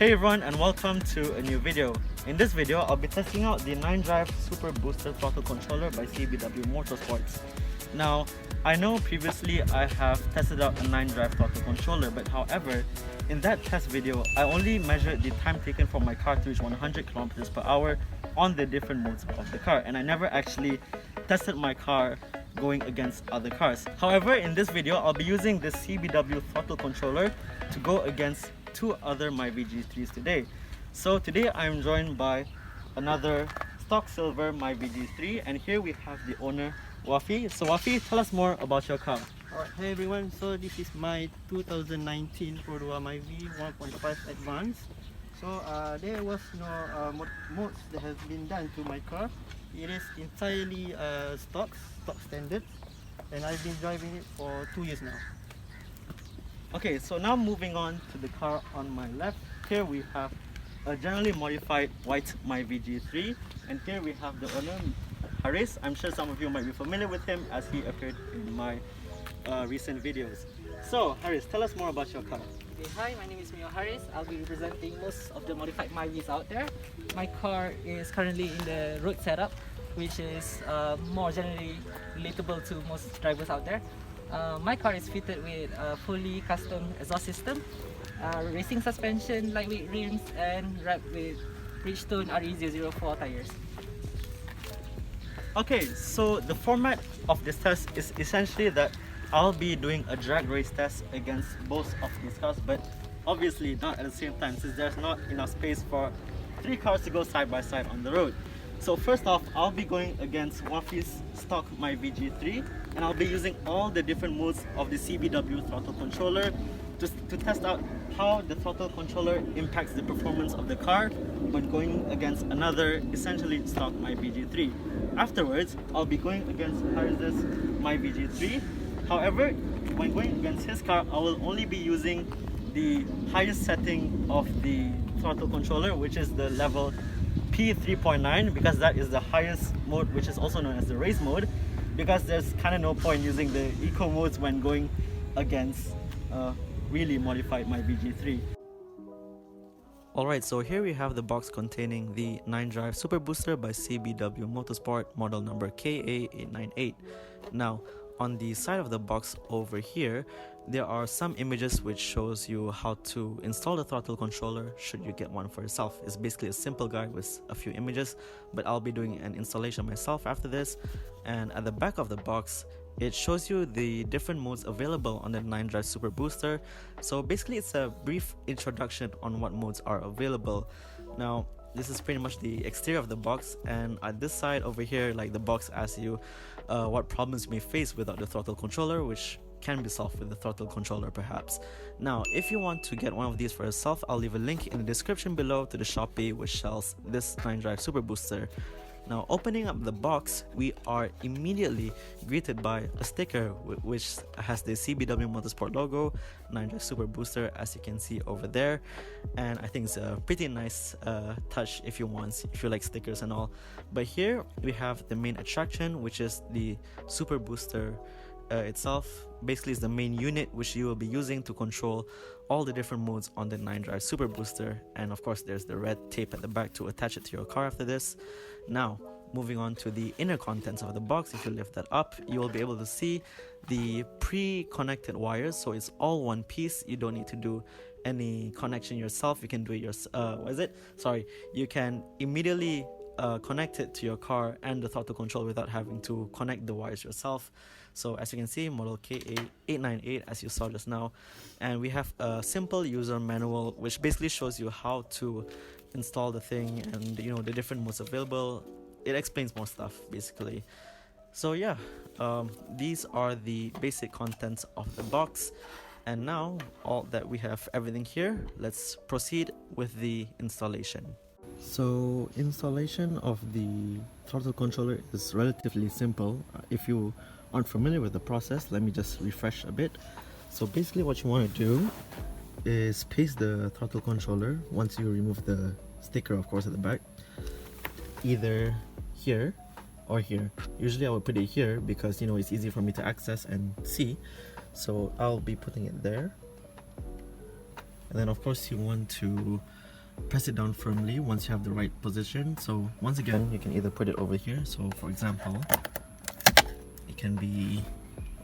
Hey everyone, and welcome to a new video. In this video, I'll be testing out the 9-drive Super Booster throttle controller by CBW MOTORSPORT. Now, I know previously I have tested out a 9-drive throttle controller, but however, in that test video, I only measured the time taken for my car to reach 100 kilometers per hour on the different modes of the car, and I never actually tested my car going against other cars. However, in this video, I'll be using the CBW throttle controller to go against two other Myvi G3s today. So today I'm joined by another stock silver Myvi G3, and here we have the owner, Wafi. So Wafi, tell us more about your car. Alright, hey everyone, so this is my 2019 Cordova Myvi 1.5 Advance. So there was no mods that has been done to my car. It is entirely stock standard, and I've been driving it for 2 years now. Okay, so now moving on to the car on my left. Here we have a generally modified white Myvi G3, and here we have the owner, Hariz. I'm sure some of you might be familiar with him as he appeared in my recent videos. So Hariz, tell us more about your car. Okay, hi, my name is Myvi Hariz. I'll be representing most of the modified Myvis out there. My car is currently in the road setup, which is more generally relatable to most drivers out there. My car is fitted with a fully custom exhaust system, racing suspension, lightweight rims, and wrapped with Bridgestone RE004 tires. Okay, so the format of this test is essentially that I'll be doing a drag race test against both of these cars, but obviously not at the same time, since there's not enough space for 3 cars to go side by side on the road. So first off, I'll be going against Wafi's stock Myvi G3, and I'll be using all the different modes of the CBW throttle controller to test out how the throttle controller impacts the performance of the car when going against another essentially stock Myvi G3. Afterwards, I'll be going against Hariz's Myvi G3. However, when going against his car, I will only be using the highest setting of the throttle controller, which is the level P3.9, because that is the highest mode, which is also known as the race mode, because there's kind of no point using the eco modes when going against really modified Myvi G3. Alright, so here we have the box containing the 9-drive Super Booster by CBW MOTORSPORT, model number KA898. Now, on the side of the box over here, there are some images which shows you how to install the throttle controller should you get one for yourself. It's basically a simple guide with a few images, but I'll be doing an installation myself after this. And at the back of the box, it shows you the different modes available on the 9-drive Super Booster. So basically it's a brief introduction on what modes are available. Now, this is pretty much the exterior of the box, and at this side over here, like, the box asks you what problems you may face without the throttle controller, which can be solved with the throttle controller perhaps. Now, if you want to get one of these for yourself, I'll leave a link in the description below to the Shopee which sells this 9-drive Super Booster. Now, opening up the box, we are immediately greeted by a sticker which has the CBW MOTORSPORT logo, 9-drive Super Booster, as you can see over there. And I think it's a pretty nice touch if you like stickers and all. But here we have the main attraction, which is the Super Booster itself. Basically, it's the main unit which you will be using to control all the different modes on the 9-drive Super Booster. And of course, there's the red tape at the back to attach it to your car after this. Now, moving on to the inner contents of the box, if you lift that up, you will be able to see the pre-connected wires. So it's all one piece. You don't need to do any connection yourself. You can do it you can immediately connect it to your car and the throttle control without having to connect the wires yourself. So as you can see, model KA898, as you saw just now, and we have a simple user manual which basically shows you how to install the thing and the different modes available. It explains more stuff basically. So yeah, these are the basic contents of the box, and now all that we have everything here, let's proceed with the installation. So installation of the throttle controller is relatively simple. If you aren't familiar with the process, let me just refresh a bit. So basically what you want to do is paste the throttle controller, once you remove the sticker of course at the back, either here or here. Usually I would put it here because it's easy for me to access and see, so I'll be putting it there. And then of course you want to press it down firmly once you have the right position. So once again, you can either put it over here. So for example, it can be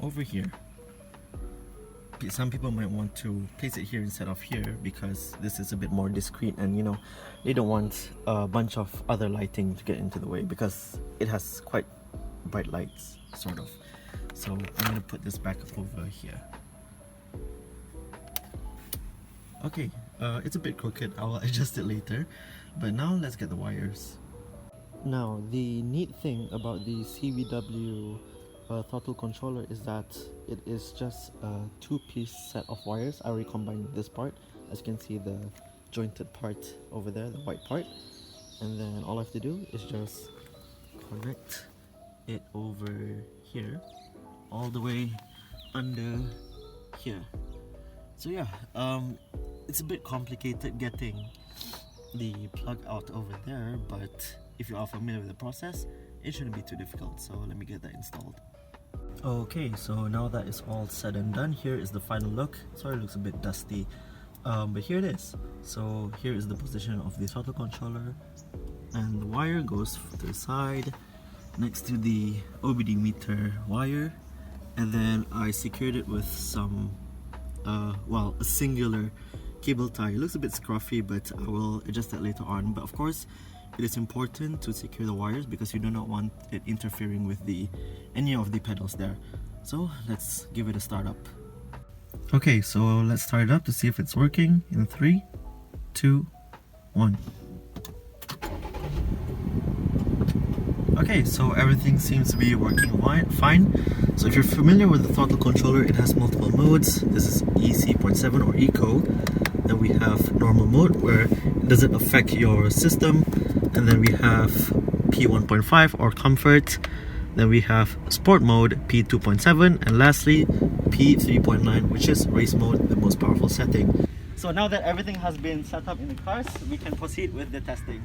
over here. Some people might want to place it here instead of here because this is a bit more discreet, and you know, they don't want a bunch of other lighting to get into the way because it has quite bright lights, sort of. So I'm gonna put this back over here. Okay, it's a bit crooked, I'll adjust it later, but now let's get the wires. Now, the neat thing about the CBW throttle controller is that it is just a two-piece set of wires. I already combined this part, as you can see the jointed part over there, the white part, and then all I have to do is just connect it over here all the way under here. So yeah, it's a bit complicated getting the plug out over there, but if you are familiar with the process, it shouldn't be too difficult. So let me get that installed. Okay, so now that is all said and done, here is the final look. Sorry, it looks a bit dusty, but here it is. So here is the position of the throttle controller, and the wire goes to the side next to the OBD meter wire, and then I secured it with some well, a singular cable tie. It looks a bit scruffy, but I will adjust that later on. But of course, it is important to secure the wires because you do not want it interfering with any of the pedals there. So let's give it a start up. Okay, so let's start it up to see if it's working in 3, 2, 1. Okay, so everything seems to be working fine. So if you're familiar with the throttle controller, it has multiple modes. This is EC.7 or Eco. Then we have normal mode where it doesn't affect your system. And then we have P1.5 or comfort. Then we have sport mode, P2.7. And lastly, P3.9, which is race mode, the most powerful setting. So now that everything has been set up in the cars, we can proceed with the testing.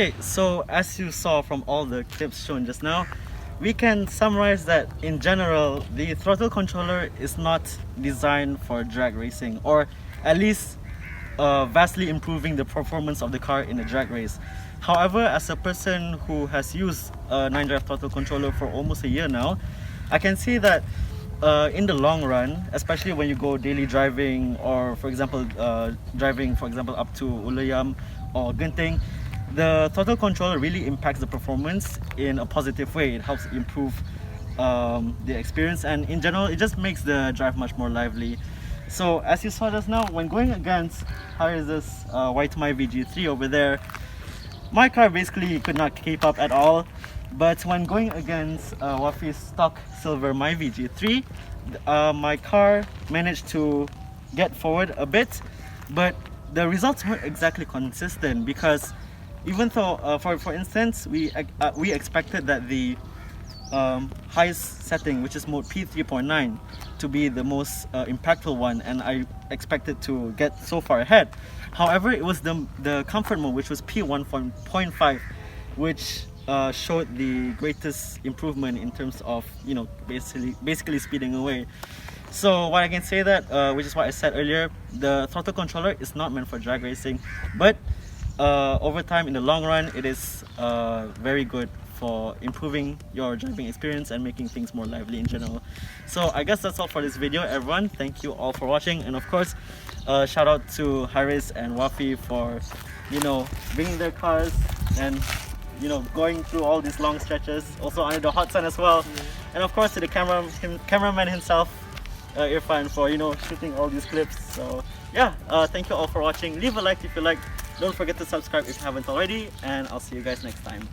Okay, so as you saw from all the clips shown just now, we can summarize that in general, the throttle controller is not designed for drag racing, or at least vastly improving the performance of the car in a drag race. However, as a person who has used a 9-drive throttle controller for almost a year now, I can see that in the long run, especially when you go daily driving, or for example driving up to Ulayam or Genting, the throttle controller really impacts the performance in a positive way. It helps improve the experience, and in general it just makes the drive much more lively. So as you saw just now, when going against Hariz's white Myvi G3 over there, my car basically could not keep up at all. But when going against Wafi's stock silver Myvi G3, my car managed to get forward a bit, but the results weren't exactly consistent, because even though, for instance, we expected that the highest setting, which is mode P3.9, to be the most impactful one, and I expected to get so far ahead. However, it was the comfort mode, which was P1.5, which showed the greatest improvement in terms of, you know, basically speeding away. So what I can say that, which is what I said earlier, the throttle controller is not meant for drag racing, but over time, in the long run, it is very good for improving your driving experience and making things more lively in general. So I guess that's all for this video, everyone. Thank you all for watching, and of course, shout out to Hariz and Wafi for, you know, bringing their cars and, you know, going through all these long stretches, also under the hot sun as well. And of course to the cameraman himself, Irfan, for, you know, shooting all these clips. So yeah, thank you all for watching. Leave a like if you like. Don't forget to subscribe if you haven't already, and I'll see you guys next time.